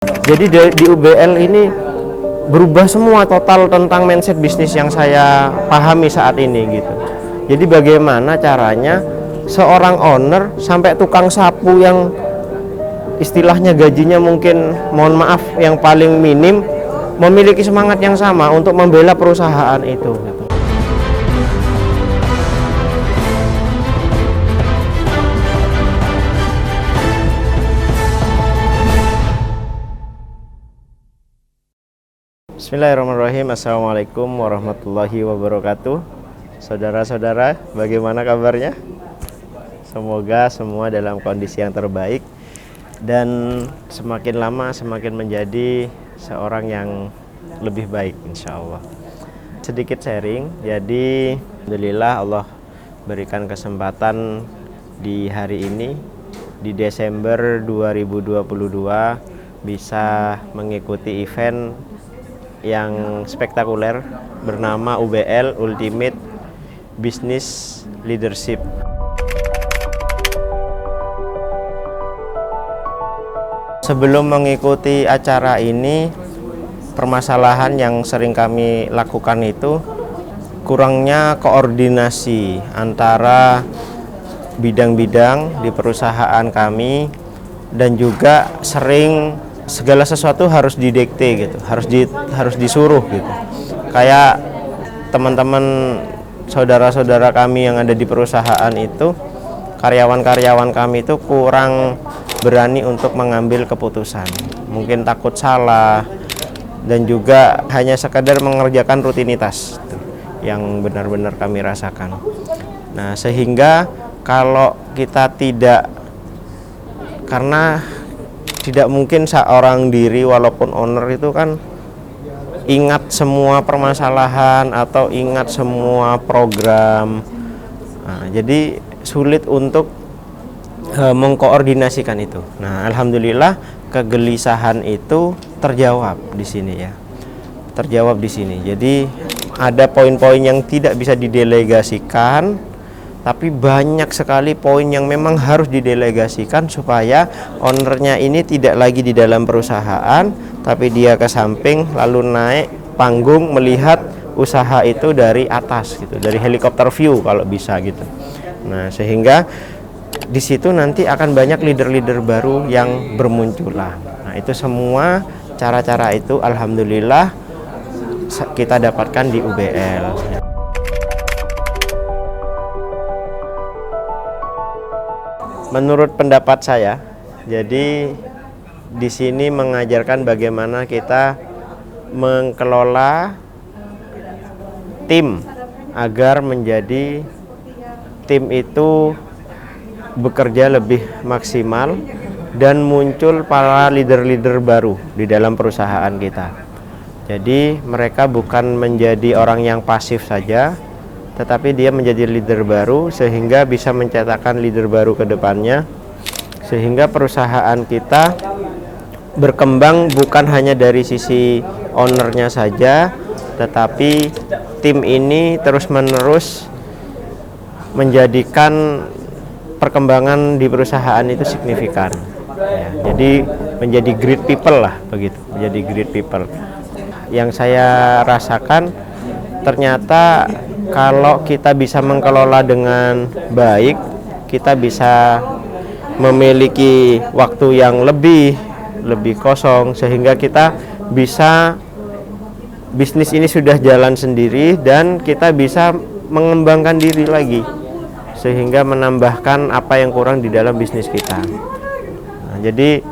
Jadi di UBL ini berubah semua total tentang mindset bisnis yang saya pahami saat ini gitu. Jadi bagaimana caranya seorang owner sampai tukang sapu yang istilahnya gajinya mungkin mohon maaf yang paling minim memiliki semangat yang sama untuk membela perusahaan itu gitu. Bismillahirrahmanirrahim. Assalamualaikum warahmatullahi wabarakatuh. Saudara-saudara, bagaimana kabarnya? Semoga semua dalam kondisi yang terbaik dan semakin lama semakin menjadi seorang yang lebih baik insya Allah. Sedikit sharing, jadi alhamdulillah Allah berikan kesempatan di hari ini di Desember 2022 bisa mengikuti event yang spektakuler bernama UBL Ultimate Business Leadership. Sebelum mengikuti acara ini, permasalahan yang sering kami lakukan itu kurangnya koordinasi antara bidang-bidang di perusahaan kami, dan juga sering segala sesuatu harus didikte gitu, harus disuruh gitu. Kayak teman-teman saudara-saudara kami yang ada di perusahaan itu, karyawan-karyawan kami itu kurang berani untuk mengambil keputusan. Mungkin takut salah dan juga hanya sekadar mengerjakan rutinitas yang benar-benar kami rasakan. Nah, sehingga kalau kita karena tidak mungkin seorang diri walaupun owner itu kan ingat semua permasalahan atau ingat semua program. Nah, jadi sulit untuk mengkoordinasikan itu. Nah, alhamdulillah kegelisahan itu terjawab di sini ya. Terjawab di sini. Jadi ada poin-poin yang tidak bisa didelegasikan, tapi banyak sekali poin yang memang harus didelegasikan supaya ownernya ini tidak lagi di dalam perusahaan, tapi dia ke samping lalu naik panggung melihat usaha itu dari atas gitu, dari helikopter view kalau bisa gitu. Nah, sehingga di situ nanti akan banyak leader-leader baru yang bermunculan. Nah, itu semua cara-cara itu alhamdulillah kita dapatkan di UBL. Menurut pendapat saya, jadi di sini mengajarkan bagaimana kita mengelola tim agar menjadi tim itu bekerja lebih maksimal dan muncul para leader-leader baru di dalam perusahaan kita. Jadi mereka bukan menjadi orang yang pasif saja, tetapi dia menjadi leader baru sehingga bisa mencetakkan leader baru ke depannya, sehingga perusahaan kita berkembang bukan hanya dari sisi ownernya saja, tetapi tim ini terus-menerus menjadikan perkembangan di perusahaan itu signifikan ya, jadi menjadi great people lah begitu, menjadi great people. Yang saya rasakan ternyata kalau kita bisa mengelola dengan baik, kita bisa memiliki waktu yang lebih kosong sehingga kita bisa bisnis ini sudah jalan sendiri dan kita bisa mengembangkan diri lagi sehingga menambahkan apa yang kurang di dalam bisnis kita. Nah, jadi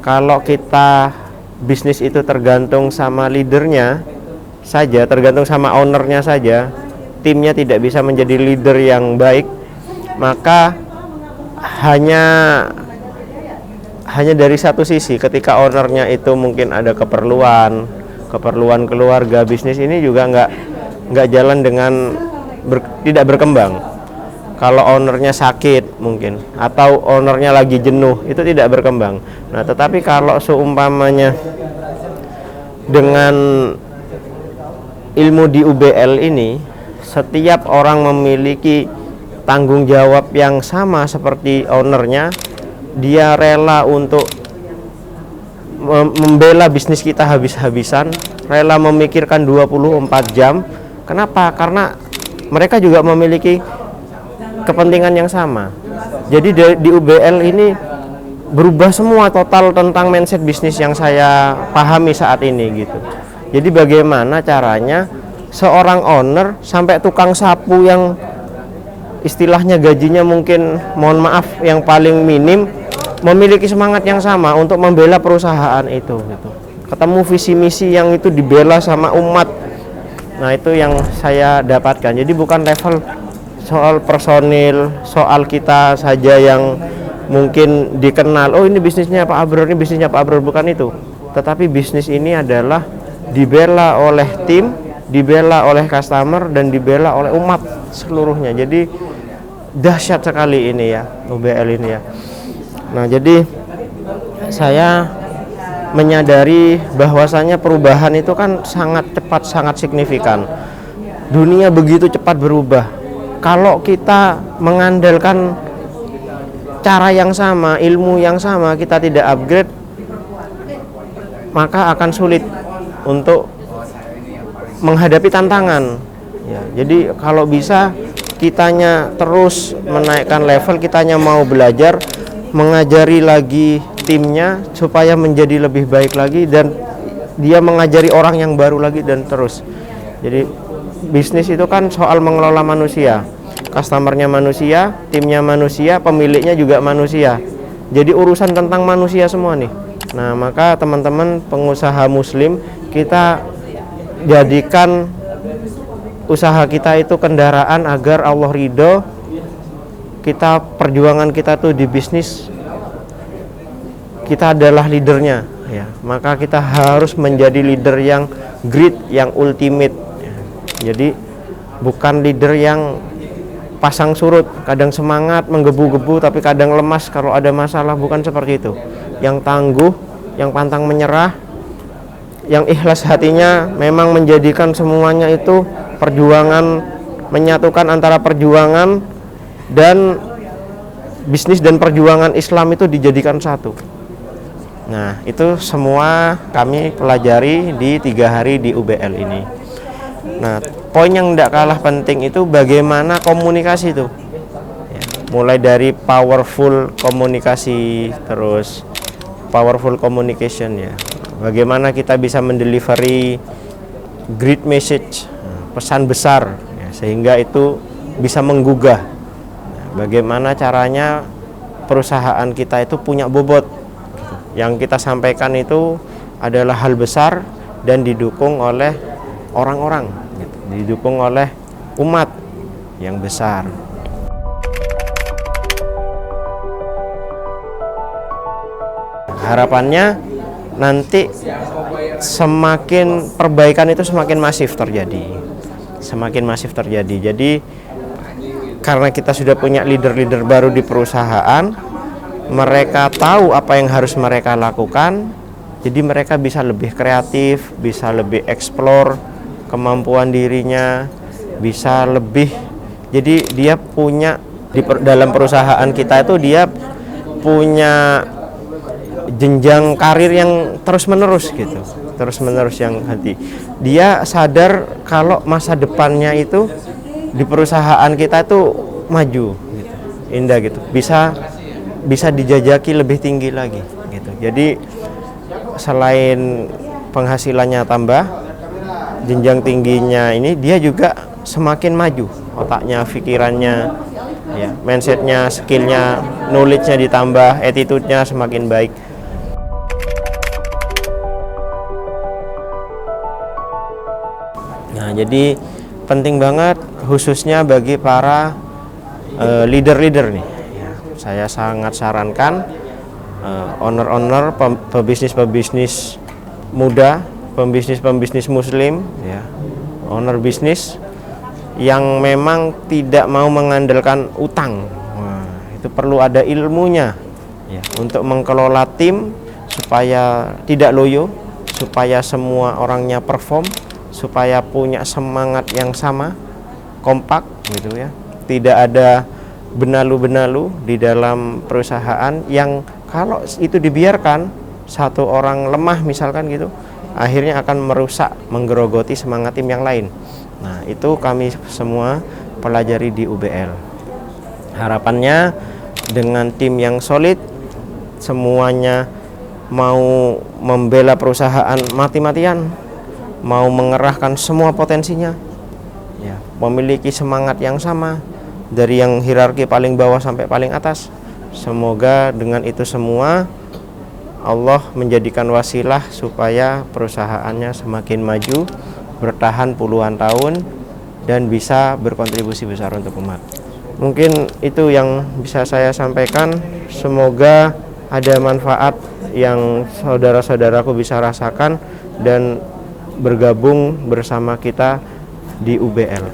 kalau kita bisnis itu tergantung sama leadernya saja, tergantung sama ownernya saja, timnya tidak bisa menjadi leader yang baik, maka hanya dari satu sisi. Ketika ownernya itu mungkin ada keperluan keluarga, bisnis ini juga nggak jalan dengan tidak berkembang. Kalau ownernya sakit mungkin, atau ownernya lagi jenuh, itu tidak berkembang. Nah, tetapi kalau seumpamanya dengan ilmu di UBL ini, setiap orang memiliki tanggung jawab yang sama seperti ownernya, dia rela untuk membela bisnis kita habis-habisan, rela memikirkan 24 jam. Kenapa? Karena mereka juga memiliki kepentingan yang sama. Jadi di UBL ini berubah semua total tentang mindset bisnis yang saya pahami saat ini gitu. Jadi bagaimana caranya seorang owner sampai tukang sapu yang istilahnya gajinya mungkin mohon maaf yang paling minim memiliki semangat yang sama untuk membela perusahaan itu gitu. Ketemu visi misi yang itu dibela sama umat. Nah, itu yang saya dapatkan. Jadi bukan level soal personil, soal kita saja yang mungkin dikenal, oh ini bisnisnya Pak Abror, ini bisnisnya Pak Abror, bukan itu. Tetapi bisnis ini adalah dibela oleh tim, dibela oleh customer, dan dibela oleh umat seluruhnya. Jadi dahsyat sekali ini ya, UBL ini ya. Nah, jadi saya menyadari bahwasanya perubahan itu kan sangat cepat, sangat signifikan. Dunia begitu cepat berubah. Kalau kita mengandalkan cara yang sama, ilmu yang sama, kita tidak upgrade, maka akan sulit untuk menghadapi tantangan. Ya, jadi kalau bisa kitanya terus menaikkan level, kitanya mau belajar, mengajari lagi timnya supaya menjadi lebih baik lagi, dan dia mengajari orang yang baru lagi, dan terus. Jadi bisnis itu kan soal mengelola manusia, customernya manusia, timnya manusia, pemiliknya juga manusia. Jadi urusan tentang manusia semua nih. Nah, maka teman-teman pengusaha muslim, kita jadikan usaha kita itu kendaraan agar Allah ridho. Kita perjuangan kita tuh di bisnis, kita adalah leadernya ya. Maka kita harus menjadi leader yang great, yang ultimate ya. Jadi bukan leader yang pasang surut, kadang semangat menggebu-gebu tapi kadang lemas kalau ada masalah, bukan seperti itu. Yang tangguh, yang pantang menyerah, yang ikhlas hatinya, memang menjadikan semuanya itu perjuangan, menyatukan antara perjuangan dan bisnis dan perjuangan Islam itu dijadikan satu. Nah, itu semua kami pelajari di 3 hari di UBL ini. Nah, poin yang tidak kalah penting itu bagaimana komunikasi itu ya, mulai dari powerful komunikasi, terus powerful communication ya, bagaimana kita bisa mendelivery great message, pesan besar ya, sehingga itu bisa menggugah. Bagaimana caranya perusahaan kita itu punya bobot, yang kita sampaikan itu adalah hal besar dan didukung oleh orang-orang, didukung oleh umat yang besar. Harapannya nanti semakin perbaikan itu semakin masif terjadi, semakin masif terjadi. Jadi karena kita sudah punya leader-leader baru di perusahaan, mereka tahu apa yang harus mereka lakukan, jadi mereka bisa lebih kreatif, bisa lebih explore kemampuan dirinya, bisa lebih, jadi dia punya dalam perusahaan kita itu dia punya jenjang karir yang terus-menerus gitu, terus-menerus yang hati. Dia sadar kalau masa depannya itu di perusahaan kita itu maju gitu, indah gitu, bisa dijajaki lebih tinggi lagi gitu. Jadi selain penghasilannya tambah, jenjang tingginya ini, dia juga semakin maju otaknya, pikirannya ya, mindsetnya, skillnya, knowledge-nya ditambah, attitude-nya semakin baik. Nah, jadi penting banget khususnya bagi para leader-leader nih ya, saya sangat sarankan owner-owner, pebisnis-pebisnis muda, pembisnis-pembisnis muslim ya, owner bisnis yang memang tidak mau mengandalkan utang. Nah, itu perlu ada ilmunya ya, untuk mengelola tim supaya tidak loyo, supaya semua orangnya perform, supaya punya semangat yang sama, kompak gitu ya. Tidak ada benalu-benalu di dalam perusahaan yang kalau itu dibiarkan satu orang lemah misalkan gitu, akhirnya akan merusak, menggerogoti semangat tim yang lain. Nah, itu kami semua pelajari di UBL. Harapannya dengan tim yang solid, semuanya mau membela perusahaan mati-matian, mau mengerahkan semua potensinya, ya, memiliki semangat yang sama dari yang hierarki paling bawah sampai paling atas. Semoga dengan itu semua Allah menjadikan wasilah supaya perusahaannya semakin maju, bertahan puluhan tahun, dan bisa berkontribusi besar untuk umat. Mungkin itu yang bisa saya sampaikan. Semoga ada manfaat yang saudara-saudaraku bisa rasakan dan bergabung bersama kita di UBL,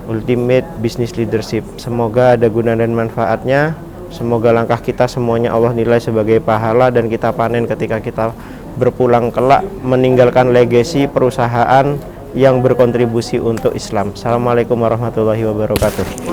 Ultimate Business Leadership. Semoga ada guna dan manfaatnya. Semoga langkah kita semuanya Allah nilai sebagai pahala dan kita panen ketika kita berpulang kelak meninggalkan legasi perusahaan yang berkontribusi untuk Islam. Assalamualaikum warahmatullahi wabarakatuh.